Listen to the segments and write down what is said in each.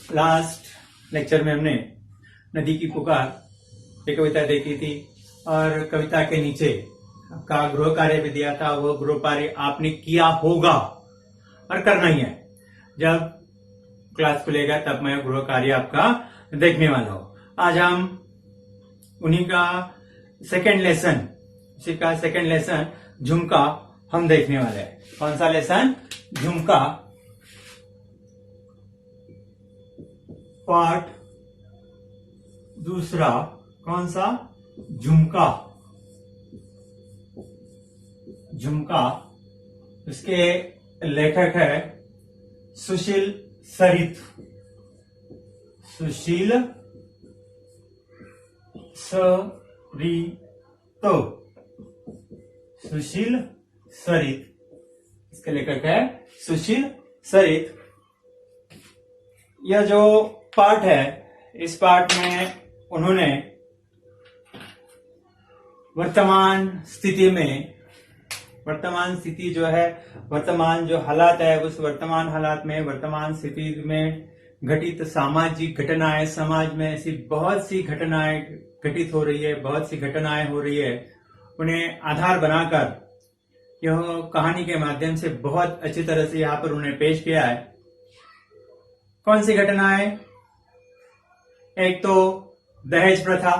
Last lecture में हमने नदी की पुकार एक कविता देखी थी और कविता के नीचे का गृह कार्य भी दिया था। वो गृह कार्य आपने किया होगा और करना ही है। जब क्लास खुलेगा तब मैं गृह कार्य आपका देखने वाला हूं। आज हम उन्हीं का सेकंड लेसन, उसी का सेकंड लेसन झुमका हम देखने वाले हैं। कौन सा लेसन? झुमका, पार्ट दूसरा। कौन सा? झुमका। झुमका, इसके लेखक है सुशील सरित। सुशील सरित, सुशील सरित, इसके लेखक है सुशील सरित। यह जो पार्ट है, इस पार्ट में उन्होंने वर्तमान स्थिति में, वर्तमान स्थिति जो है, वर्तमान जो हालात है, उस वर्तमान हालात में, वर्तमान स्थिति में घटित सामाजिक घटनाएं, समाज में ऐसी बहुत सी घटनाएं घटित हो रही है, बहुत सी घटनाएं हो रही है, उन्हें आधार बनाकर यह कहानी के माध्यम से बहुत अच्छी तरह से यहां पर उन्हें पेश किया है। कौन सी घटनाएं? एक तो दहेज प्रथा।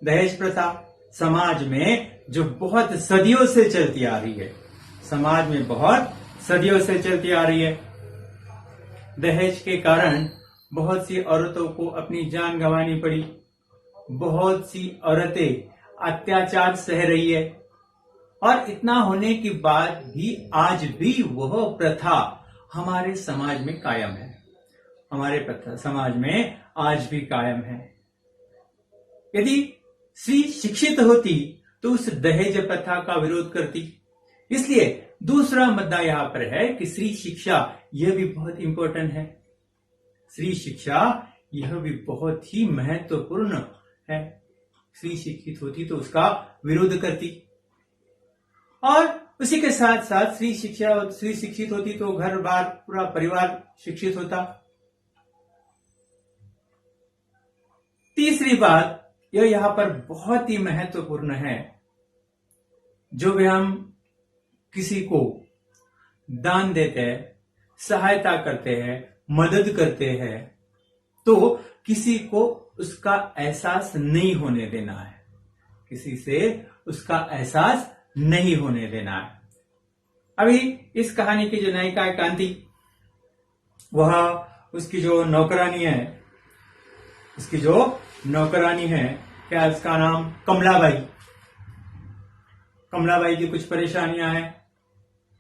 दहेज प्रथा समाज में जो बहुत सदियों से चलती आ रही है, समाज में बहुत सदियों से चलती आ रही है। दहेज के कारण बहुत सी औरतों को अपनी जान गंवानी पड़ी। बहुत सी औरतें अत्याचार सह रही है और इतना होने के बाद भी आज भी वह प्रथा हमारे समाज में कायम है। हमारे समाज में आज भी कायम है। यदि स्त्री शिक्षित होती तो उस दहेज प्रथा का विरोध करती। इसलिए दूसरा मुद्दा यहां पर है कि स्त्री शिक्षा, यह भी बहुत इंपॉर्टेंट है। स्त्री शिक्षा यह भी बहुत ही महत्वपूर्ण है। स्त्री शिक्षित होती तो उसका विरोध करती और उसी के साथ साथ स्त्री शिक्षित होती तो घर बार पूरा परिवार शिक्षित होता। तीसरी बात यह यहां पर बहुत ही महत्वपूर्ण है, जो भी हम किसी को दान देते हैं, सहायता करते हैं, मदद करते हैं, तो किसी को उसका एहसास नहीं होने देना है। किसी से उसका एहसास नहीं होने देना है। अभी इस कहानी की जो नायिका है कांति, वह उसकी जो नौकरानी है, उसकी जो नौकरानी है, क्या उसका नाम? कमलाबाई। कमलाबाई की कुछ परेशानियां हैं।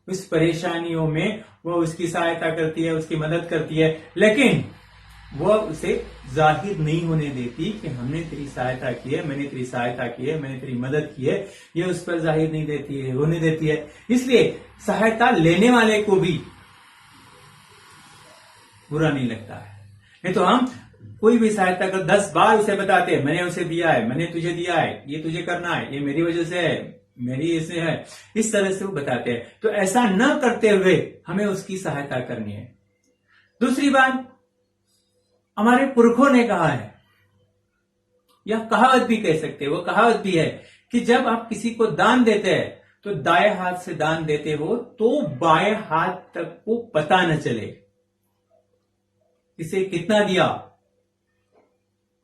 उस परेशानियों में वह उसकी सहायता करती है, उसकी मदद करती है, लेकिन वह उसे जाहिर नहीं होने देती कि हमने तेरी सहायता की है, मैंने तेरी सहायता की है, मैंने तेरी मदद की है। यह उस पर जाहिर नहीं देती है, होने देती है। इसलिए सहायता लेने वाले को भी बुरा नहीं लगता है। नहीं तो हम कोई भी सहायता कर 10 बार उसे बताते हैं, मैंने उसे दिया है, मैंने तुझे दिया है, ये तुझे करना है, ये मेरी वजह से है, मेरी इससे है, इस तरह से वो बताते हैं। तो ऐसा न करते हुए हमें उसकी सहायता करनी है। दूसरी बात, हमारे पुरखों ने कहा है, या कहावत भी कह सकते हैं, वो कहावत भी है कि जब आप किसी को दान देते हैं तो दाएं हाथ से दान देते हो तो बाएं हाथ तक को पता न चले इसे कितना दिया।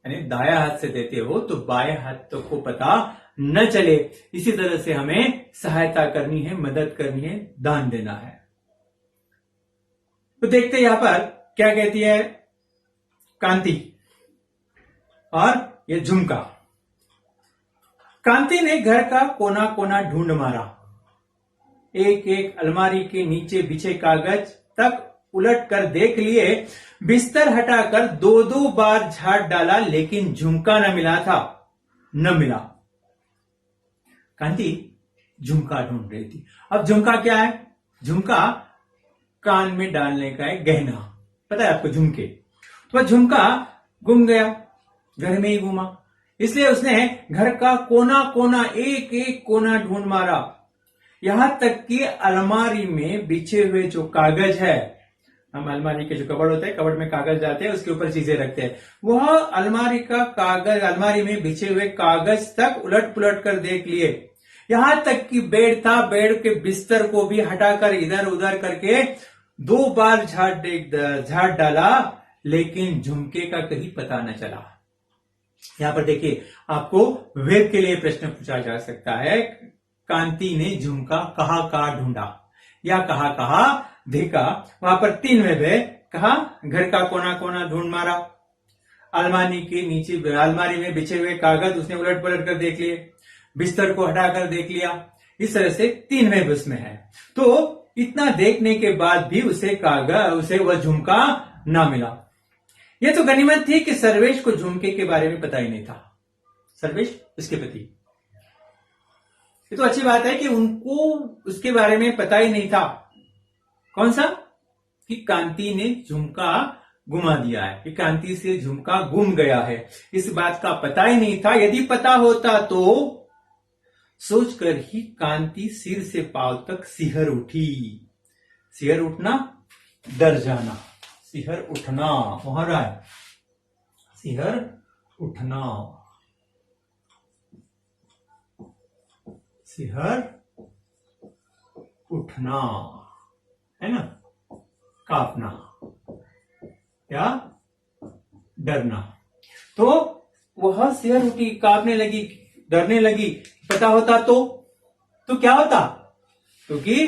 यानी दाया हाथ से देते हो तो बाएं हाथ तक को पता न चले। इसी तरह से हमें सहायता करनी है, मदद करनी है, दान देना है। तो देखते हैं यहां पर क्या कहती है कांति और ये झुमका। कांति ने घर का कोना कोना ढूंढ मारा, एक एक अलमारी के नीचे बिछे कागज तक उलट कर देख लिए, बिस्तर हटाकर 2-2 बार झाड़ डाला, लेकिन झुमका न मिला था, न मिला। कांति झुमका ढूंढ रही थी। अब झुमका क्या है? झुमका कान में डालने का एक गहना, पता है आपको, झुमके। तो झुमका गुम गया, घर में ही घूमा। इसलिए उसने घर का कोना कोना, एक एक कोना ढूंढ मारा, यहां तक कि अलमारी में बिछे हुए जो कागज है हम अलमारी के जो कबड़ होते हैं, कबड़ में कागज जाते हैं, उसके ऊपर चीजें रखते हैं। वह अलमारी का कागज, अलमारी में बिछे हुए कागज तक उलट पुलट कर देख लिए। यहां तक कि बेड था, बेड के बिस्तर को भी हटाकर इधर उधर करके 2 बार झाड़ डाला, लेकिन झुमके का कहीं पता न चला। यहां पर देखिए, आपको वेब के लिए प्रश्न पूछा जा सकता है। कांति ने झुमका कहां कहां ढूंढा या कहां कहां देखा। वहां पर 3 वेब है। कहा, घर का कोना कोना ढूंढ मारा, अलमारी के नीचे, अलमारी में बिछे हुए कागज उसने उलट पलट कर देख लिए, बिस्तर को हटाकर देख लिया। इस तरह से 3 वेब उसमें है। तो इतना देखने के बाद भी उसे वह झुमका ना मिला। यह तो गनीमत थी कि सर्वेश को झुमके के बारे में पता ही नहीं था। सर्वेश उसके पति, ये तो अच्छी बात है कि उनको उसके बारे में पता ही नहीं था। कौन सा? कि कांति ने झुमका गुमा दिया है, कि कांति से झुमका गुम गया है, इस बात का पता ही नहीं था। यदि पता होता तो सोचकर ही कांति सिर से पांव तक सिहर उठी। सिहर उठना, डर जाना, सिहर उठना, मुहावरा है, सिहर उठना, सिहर उठना, है ना, कांपना या डरना। तो वह सिहर उठी, कांपने लगी, डरने लगी। पता होता तो क्या होता? क्योंकि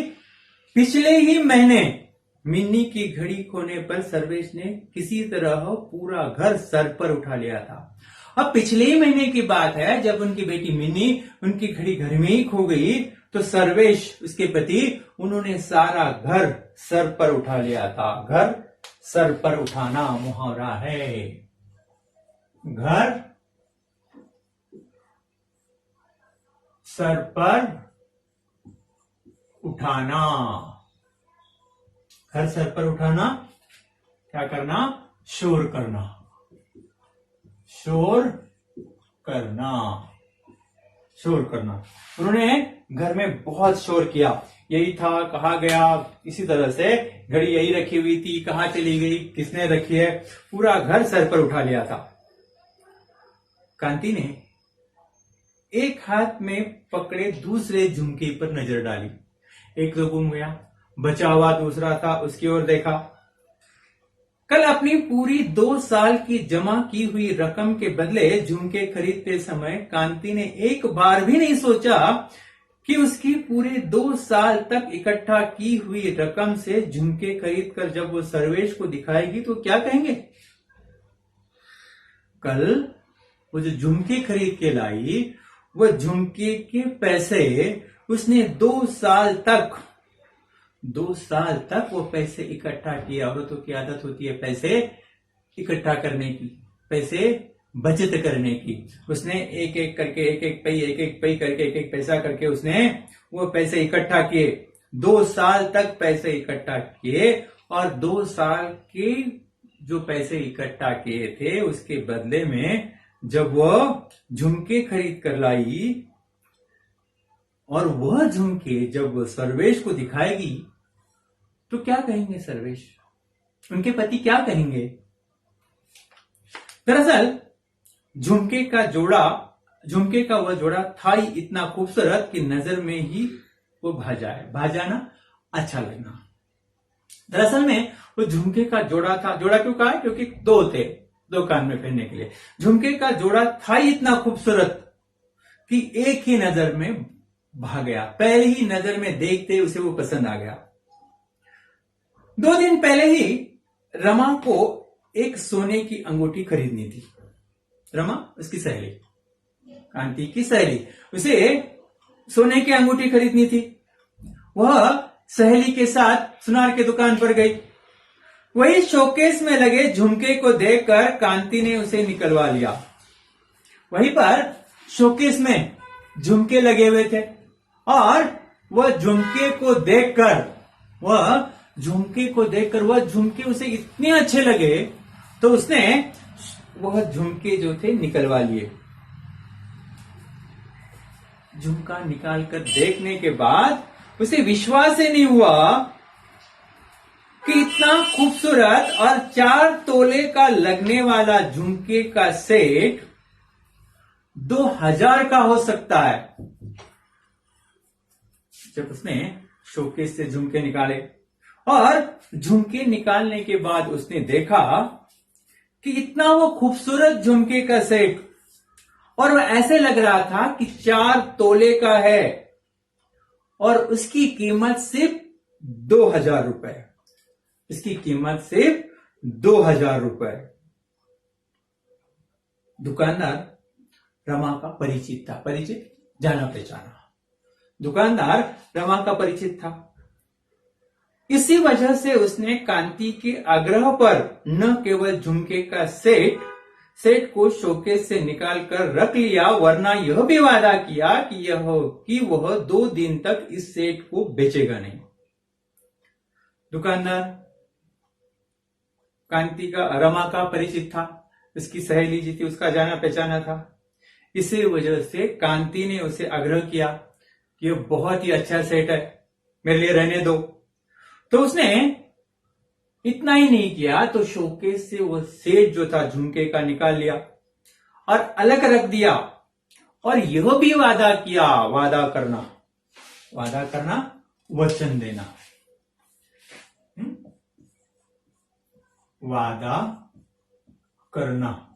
पिछले ही महीने मिन्नी की घड़ी खोने पर सर्वेश ने किसी तरह पूरा घर सर पर उठा लिया था। अब पिछले ही महीने की बात है, जब उनकी बेटी मिन्नी, उनकी घड़ी घर में ही खो गई, तो सर्वेश, उसके पति, उन्होंने सारा घर सर पर उठा लिया था। घर सर पर उठाना मुहावरा है। घर सर पर उठाना, घर सर पर उठाना, क्या करना? शोर करना, शोर करना, शोर करना। उन्होंने घर में बहुत शोर किया। यही था, कहा गया, इसी तरह से घड़ी यही रखी हुई थी, कहां चली गई, किसने रखी है, पूरा घर सर पर उठा लिया था। कांति ने एक हाथ में पकड़े दूसरे झुमके पर नजर डाली। एक तो गुम गया, बचा हुआ दूसरा था, उसकी ओर देखा। कल अपनी पूरी 2 साल की जमा की हुई रकम के बदले झुमके खरीदते समय कांति ने एक बार भी नहीं सोचा कि उसकी पूरे 2 साल तक इकट्ठा की हुई रकम से झुमके खरीदकर जब वो सर्वेश को दिखाएगी तो क्या कहेंगे? कल वो जो झुमके खरीद के लाई, वो झुमके के पैसे उसने 2 साल तक वो पैसे इकट्ठा किया। औरतों की आदत होती है पैसे इकट्ठा करने की, पैसे बचत करने की। उसने एक एक करके, एक एक पई करके, एक एक पैसा करके उसने वो पैसे इकट्ठा किए। 2 साल तक पैसे इकट्ठा किए, और 2 साल के जो पैसे इकट्ठा किए थे उसके बदले में जब वह झुमके खरीद कर लाई, और वह झुमके जब सर्वेश को दिखाएगी तो क्या कहेंगे सर्वेश? उनके पति क्या कहेंगे? दरअसल झुमके का वह जोड़ा था ही इतना खूबसूरत कि नजर में ही वो भा जाना, अच्छा लगना। दरअसल में वो झुमके का जोड़ा था, जोड़ा क्यों कहा? क्योंकि 2 थे, 2 कान में पहनने के लिए। झुमके का जोड़ा था ही इतना खूबसूरत कि एक ही नजर में भा गया, पहले ही नजर में देखते उसे वो पसंद आ गया। 2 दिन पहले ही रमा को एक सोने की अंगूठी खरीदनी थी। रमा उसकी सहेली, कांति की सहेली, उसे सोने की अंगूठी खरीदनी थी। वह सहेली के साथ सुनार की दुकान पर गई। वही शोकेस में लगे झुमके को देखकर कांति ने उसे निकलवा लिया। वहीं पर शोकेस में झुमके लगे हुए थे, और वह झुमके को देखकर वह झुमके उसे इतने अच्छे लगे तो उसने वह झुमके जो थे निकलवा लिए। झुमका निकालकर देखने के बाद उसे विश्वास ही नहीं हुआ कि इतना खूबसूरत और 4 तोले का लगने वाला झुमके का सेट 2000 का हो सकता है। जब उसने शोकेस से झुमके निकाले और झुमके निकालने के बाद उसने देखा कि इतना वो खूबसूरत झुमके का सेट, और वो ऐसे लग रहा था कि 4 तोले का है और उसकी कीमत सिर्फ 2000 रुपए। इसकी कीमत सिर्फ 2000 रुपए। दुकानदार रमा का परिचित था, परिचित जाना पहचाना। दुकानदार रमा का परिचित था। इसी वजह से उसने कांति के आग्रह पर न केवल झुमके का सेट को शोकेस से निकालकर रख लिया, वरना यह भी वादा किया कि वह 2 दिन तक इस सेट को बेचेगा नहीं। दुकानदार कांति का रमा का परिचित था, उसकी सहेली जी थी, उसका जाना पहचाना था। इसी वजह से कांति ने उसे आग्रह किया कि यह बहुत ही अच्छा सेट है, मेरे लिए रहने दो। तो उसने इतना ही नहीं किया, तो शोकेस से वो सेट जो था झुमके का निकाल लिया और अलग रख दिया, और यह भी वादा किया, वादा करना वचन देना, वादा करना,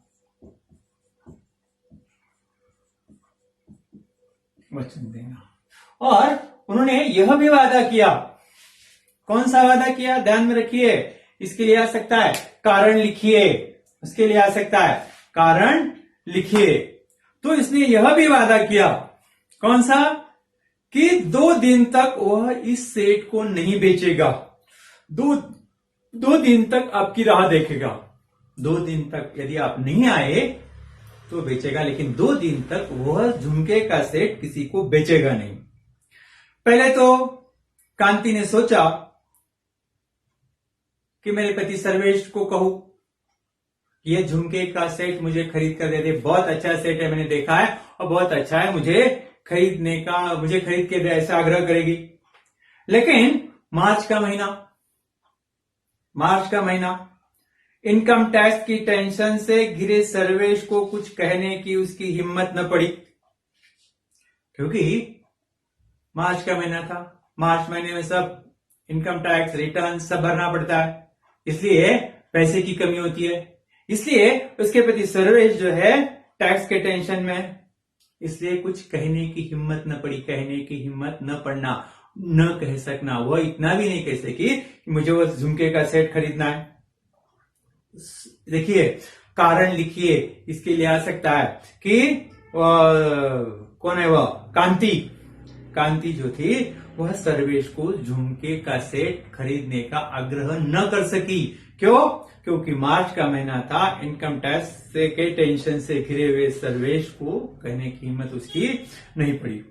वचन देना। और उन्होंने यह भी वादा किया, कौन सा वादा किया, ध्यान में रखिए। इसके लिए आ सकता है कारण लिखिए, उसके लिए आ सकता है कारण लिखिए। तो इसने यह भी वादा किया, कौन सा, कि 2 दिन तक वह इस सेट को नहीं बेचेगा। 2 दिन तक आपकी राह देखेगा। 2 दिन तक यदि आप नहीं आए तो बेचेगा, लेकिन 2 दिन तक वह झुमके का सेट किसी को बेचेगा नहीं। पहले तो कांति ने सोचा कि मेरे पति सर्वेश को कहूं कि यह झुमके का सेट मुझे खरीद कर दे दे, बहुत अच्छा सेट है, मैंने देखा है और बहुत अच्छा है, मुझे खरीद के दे, ऐसा आग्रह करेगी। लेकिन मार्च का महीना इनकम टैक्स की टेंशन से घिरे सर्वेश को कुछ कहने की उसकी हिम्मत न पड़ी, क्योंकि मार्च का महीना था। मार्च महीने में सब इनकम टैक्स रिटर्न सब भरना पड़ता है, इसलिए पैसे की कमी होती है। इसलिए उसके पति सर्वेश जो है टैक्स के टेंशन में, इसलिए कुछ कहने की हिम्मत न पड़ी, कहने की हिम्मत न पड़ना, न कह सकना। वह इतना भी नहीं कह सकी कि मुझे वो झुमके का सेट खरीदना है। देखिए, कारण लिखिए, इसके लिए आ सकता है कि कौन है वह, कांति जो थी वह सर्वेश को झुमके का सेट खरीदने का आग्रह न कर सकी। क्यों? क्योंकि मार्च का महीना था, इनकम टैक्स के टेंशन से घिरे हुए सर्वेश को कहने की हिम्मत उसकी नहीं पड़ी।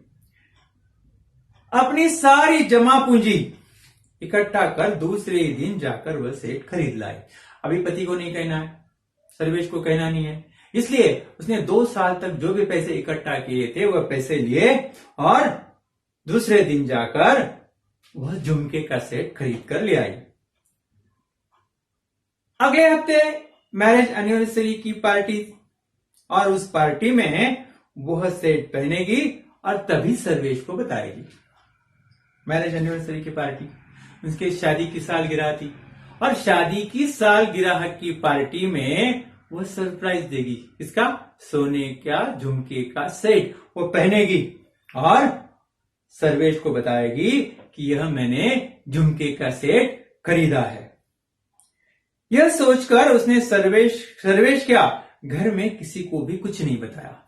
अपनी सारी जमा पूंजी इकट्ठा कर दूसरे दिन जाकर वह सेट खरीद लाए। अभी पति को नहीं कहना है, सर्वेश को कहना नहीं है, इसलिए उसने 2 साल तक जो भी पैसे इकट्ठा किए थे वह पैसे लिए और दूसरे दिन जाकर वह झुमके का सेट खरीद कर ले आई। अगले हफ्ते मैरिज एनिवर्सरी की पार्टी, और उस पार्टी में वह सेट पहनेगी और तभी सर्वेश को बताएगी। मैरिज एनिवर्सरी की पार्टी, उसकी शादी की सालगिरह थी, और शादी की सालगिरह की पार्टी में वह सरप्राइज देगी। इसका सोने का झुमके का सेट वो पहनेगी और सर्वेश को बताएगी कि यह मैंने झुमके का सेट खरीदा है। यह सोचकर उसने सर्वेश क्या, घर में किसी को भी कुछ नहीं बताया,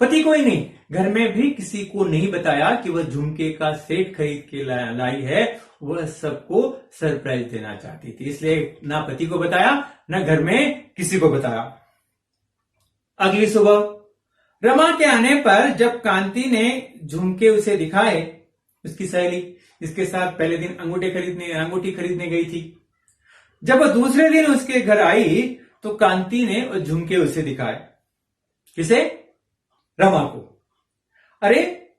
पति को ही नहीं, घर में भी किसी को नहीं बताया कि वह झुमके का सेट खरीद के लाई है। वह सबको सरप्राइज देना चाहती थी, इसलिए ना पति को बताया ना घर में किसी को बताया। अगली सुबह रमा के आने पर जब कांति ने झुमके उसे दिखाए, उसकी सहेली इसके साथ पहले दिन अंगूठी खरीदने गई थी, जब वह दूसरे दिन उसके घर आई तो कांति ने वो झुमके उसे दिखाए। किसे? रमा को। अरे,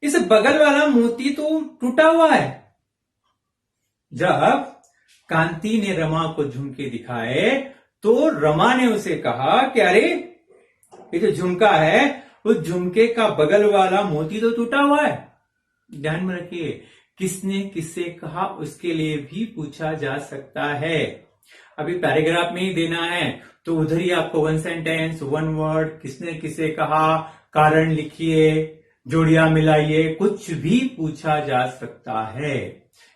इस बगल वाला मोती तो टूटा हुआ है। जब कांति ने रमा को झुमके दिखाए तो रमा ने उसे कहा कि अरे ये जो झुमका है उस झुमके का बगल वाला मोती तो टूटा हुआ है। ध्यान में रखिए, किसने किससे कहा उसके लिए भी पूछा जा सकता है। अभी पैराग्राफ में ही देना है तो उधर ही आपको वन सेंटेंस, वन वर्ड, किसने किसे कहा, कारण लिखिए, जोड़ियां मिलाइए, कुछ भी पूछा जा सकता है।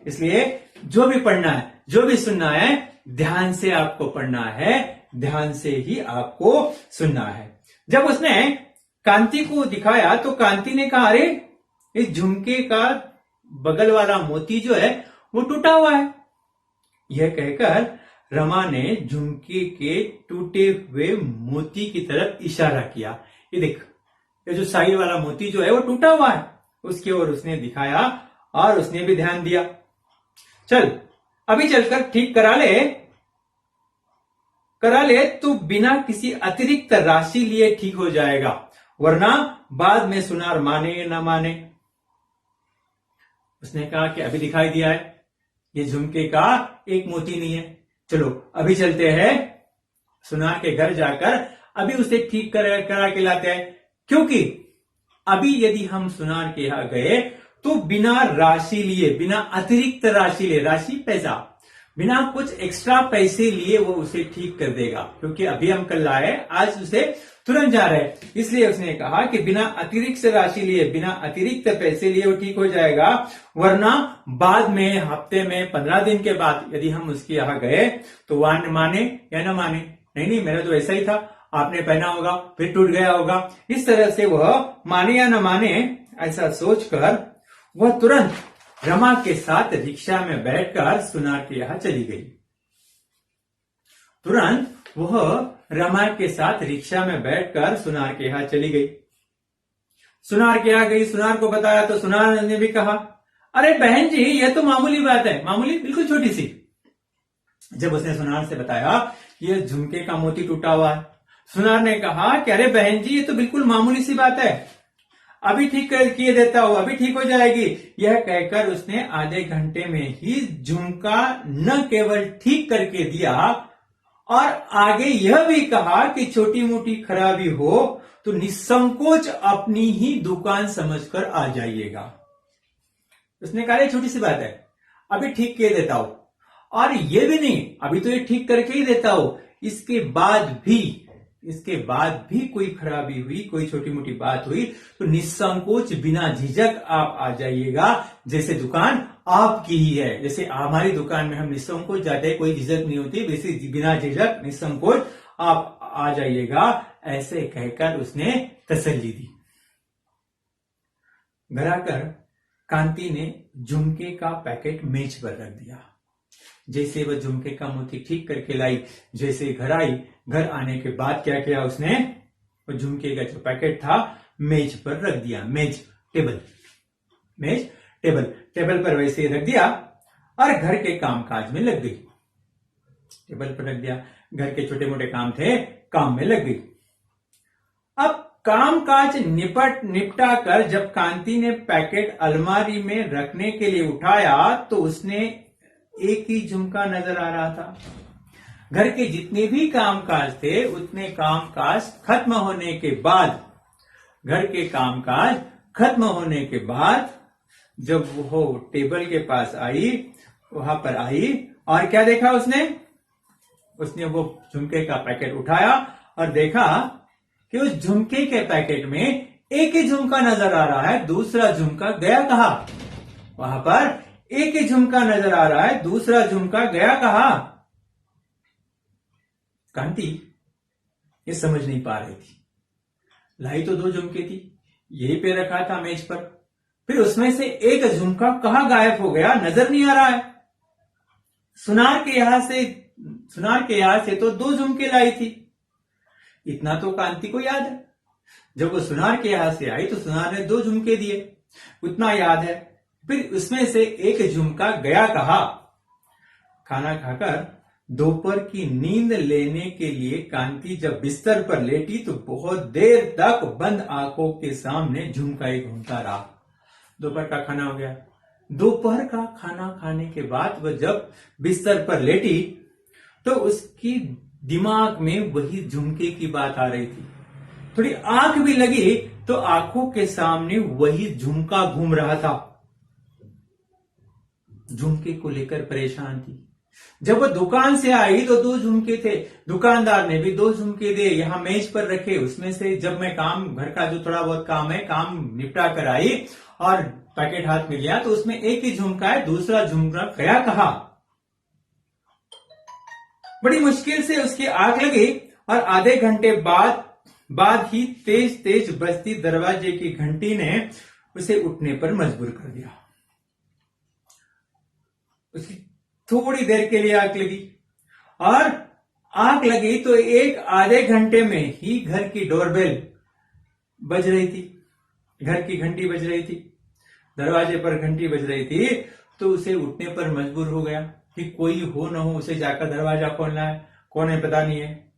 इसलिए जो भी पढ़ना है, जो भी सुनना है, ध्यान से आपको पढ़ना है, ध्यान से ही आपको सुनना है। जब उसने कांति को दिखाया तो कांति ने कहा अरे इस झुमके का बगल वाला मोती जो है वो टूटा हुआ है। यह कहकर रमा ने झुमके के टूटे हुए मोती की तरफ इशारा किया। ये देख, ये जो साइड वाला मोती जो है वो टूटा हुआ है, उसकी ओर उसने दिखाया और उसने भी ध्यान दिया। चल अभी चलकर ठीक करा ले तो बिना किसी अतिरिक्त राशि लिए ठीक हो जाएगा, वरना बाद में सुनार माने या ना माने। उसने कहा कि अभी दिखाई दिया है ये झुमके का एक मोती नहीं है, चलो अभी चलते हैं सुनार के घर जाकर अभी उसे ठीक करा के लाते हैं। क्योंकि अभी यदि हम सुनार के यहां गए तो बिना राशि लिए, बिना अतिरिक्त राशि लिए, राशि पैसा, बिना कुछ एक्स्ट्रा पैसे लिए वो उसे ठीक कर देगा। क्योंकि अभी हम कल लाए, आज उसे तुरंत जा रहे, इसलिए उसने कहा कि बिना अतिरिक्त राशि लिए, बिना अतिरिक्त पैसे लिए वो ठीक हो जाएगा, वरना बाद में, हफ्ते में, 15 दिन के बाद यदि हम उसके यहां गए तो वह माने या ना माने। नहीं, मेरा तो ऐसा ही था, आपने पहना होगा फिर टूट गया होगा, इस तरह से वह माने या ना माने ऐसा सोचकर वह तुरंत रमा के साथ रिक्शा में बैठकर सुनार के यहां चली गई। तुरंत वह रमा के साथ रिक्शा में बैठकर सुनार के यहां चली गई। सुनार के यहां गई, सुनार को बताया तो सुनार ने भी कहा अरे बहन जी यह तो मामूली बात है, मामूली बिल्कुल छोटी सी। जब उसने सुनार से बताया कि यह झुमके का मोती टूटा हुआ है, सुनार ने कहा कि अरे बहन जी ये तो बिल्कुल मामूली सी बात है, अभी ठीक किए देता हूं, अभी ठीक हो जाएगी। यह कहकर उसने आधे घंटे में ही झुमका न केवल ठीक करके दिया और आगे यह भी कहा कि छोटी मोटी खराबी हो तो निसंकोच अपनी ही दुकान समझकर आ जाइएगा। उसने कहा छोटी सी बात है, अभी ठीक किए देता हूं, और यह भी नहीं अभी तो ये ठीक करके ही देता हूं, इसके बाद भी कोई खराबी हुई, कोई छोटी मोटी बात हुई तो निसंकोच बिना झिझक आप आ जाइएगा। जैसे दुकान आपकी ही है, जैसे हमारी दुकान में हम निसंकोच जाते हैं, कोई झिझक नहीं होती, वैसे बिना झिझक निसंकोच आप आ जाइएगा। ऐसे कहकर उसने तसल्ली दी। घर आकर कांति ने झुमके का पैकेट मेज पर रख दिया। जैसे वह झुमके का मोती ठीक करके लाई, जैसे घर आई, घर आने के बाद क्या किया उसने, वो झुमके का जो पैकेट था मेज पर रख दिया। टेबल पर वैसे ही रख दिया और घर के कामकाज में लग गई। टेबल पर रख दिया, घर के छोटे मोटे काम थे, काम में लग गई। अब कामकाज निपटा कर जब कांति ने पैकेट अलमारी में रखने के लिए उठाया तो उसने एक ही झुमका नजर आ रहा था। घर के जितने भी कामकाज थे उतने कामकाज खत्म होने के बाद, जब वो टेबल के पास आई, वहां पर आई और क्या देखा उसने वो झुमके का पैकेट उठाया और देखा कि उस झुमके के पैकेट में एक ही झुमका नजर आ रहा है, दूसरा झुमका गया कहां? वहां पर एक ही झुमका नजर आ रहा है, दूसरा झुमका गया कहां? कांति ये समझ नहीं पा रही थी। लाई तो 2 झुमके थी, यही पे रखा था मेज पर, फिर उसमें से एक झुमका कहां गायब हो गया, नजर नहीं आ रहा है। सुनार के यहां से तो 2 झुमके लाई थी, इतना तो कांति को याद है। जब वो सुनार के यहां से आई तो सुनार ने 2 झुमके दिए, उतना याद है। फिर उसमें से एक झुमका गया कहां? खाना खाकर दोपहर की नींद लेने के लिए कांति जब बिस्तर पर लेटी तो बहुत देर तक बंद आंखों के सामने झुमका ही घूमता रहा। दोपहर का खाना हो गया, दोपहर का खाना खाने के बाद वह जब बिस्तर पर लेटी तो उसकी दिमाग में वही झुमके की बात आ रही थी। थोड़ी आंख भी लगी तो आंखों के सामने वही झुमका घूम रहा था। झुमके को लेकर परेशान थी। जब वो दुकान से आई तो 2 झुमके थे, दुकानदार ने भी 2 झुमके दिए, यहां मेज पर रखे। उसमें से जब मैं काम, घर का जो थोड़ा बहुत काम है, काम निपटा कर आई और पैकेट हाथ में लिया तो उसमें एक ही झुमका है, दूसरा झुमका गया कहां? बड़ी मुश्किल से उसकी आंख लगी और आधे घंटे बाद ही तेज तेज बजती दरवाजे की घंटी ने उसे उठने पर मजबूर कर दिया। उसकी थोड़ी देर के लिए आंख लगी और आंख लगी तो एक आधे घंटे में ही घर की डोरबेल बज रही थी, घर की घंटी बज रही थी, दरवाजे पर घंटी बज रही थी। तो उसे उठने पर मजबूर हो गया कि कोई हो न हो उसे जाकर दरवाजा खोलना है। कौन है पता नहीं है,